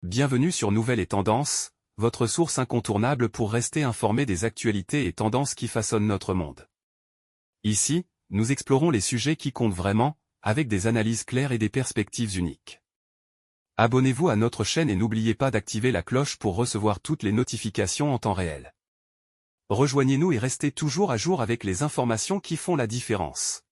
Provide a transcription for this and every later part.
Bienvenue sur Nouvelles et Tendances, votre source incontournable pour rester informé des actualités et tendances qui façonnent notre monde. Ici, nous explorons les sujets qui comptent vraiment, avec des analyses claires et des perspectives uniques. Abonnez-vous à notre chaîne et n'oubliez pas d'activer la cloche pour recevoir toutes les notifications en temps réel. Rejoignez-nous et restez toujours à jour avec les informations qui font la différence.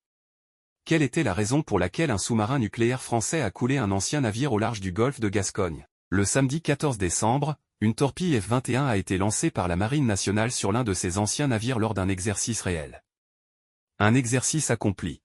Quelle était la raison pour laquelle un sous-marin nucléaire français a coulé un ancien navire au large du golfe de Gascogne? Le samedi 14 décembre, une torpille F-21 a été lancée par la Marine nationale sur l'un de ses anciens navires lors d'un exercice réel. Un exercice accompli.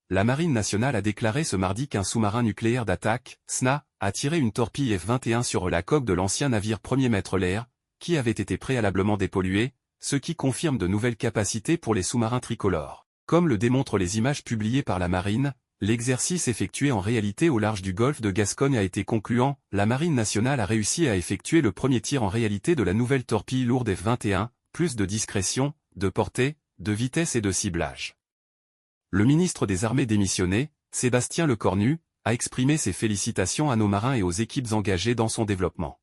La Marine nationale a déclaré ce mardi qu'un sous-marin nucléaire d'attaque, SNA, a tiré une torpille F-21 sur la coque de l'ancien navire Premier Maître Lair, qui avait été préalablement dépollué, ce qui confirme de nouvelles capacités pour les sous-marins tricolores. Comme le démontrent les images publiées par la Marine, l'exercice effectué en réalité au large du golfe de Gascogne a été concluant. La Marine nationale a réussi à effectuer le premier tir en réalité de la nouvelle torpille lourde F-21, plus de discrétion, de portée, de vitesse et de ciblage. Le ministre des Armées démissionné, Sébastien Lecornu, a exprimé ses félicitations à nos marins et aux équipes engagées dans son développement.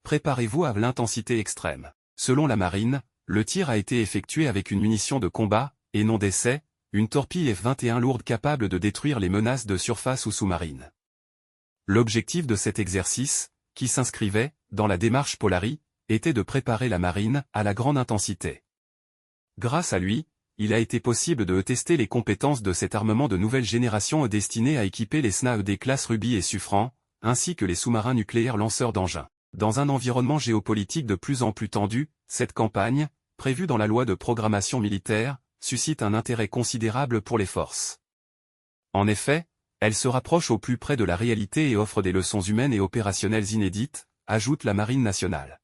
Préparez-vous à l'intensité extrême. Selon la Marine, le tir a été effectué avec une munition de combat, et non d'essai, une torpille F-21 lourde capable de détruire les menaces de surface ou sous-marine. L'objectif de cet exercice, qui s'inscrivait, dans la démarche Polari, était de préparer la Marine à la grande intensité. Grâce à lui, il a été possible de tester les compétences de cet armement de nouvelle génération destiné à équiper les SNA des classes Ruby et Suffren, ainsi que les sous-marins nucléaires lanceurs d'engins. Dans un environnement géopolitique de plus en plus tendu, cette campagne, prévue dans la loi de programmation militaire, suscite un intérêt considérable pour les forces. En effet, elle se rapproche au plus près de la réalité et offre des leçons humaines et opérationnelles inédites, ajoute la Marine nationale.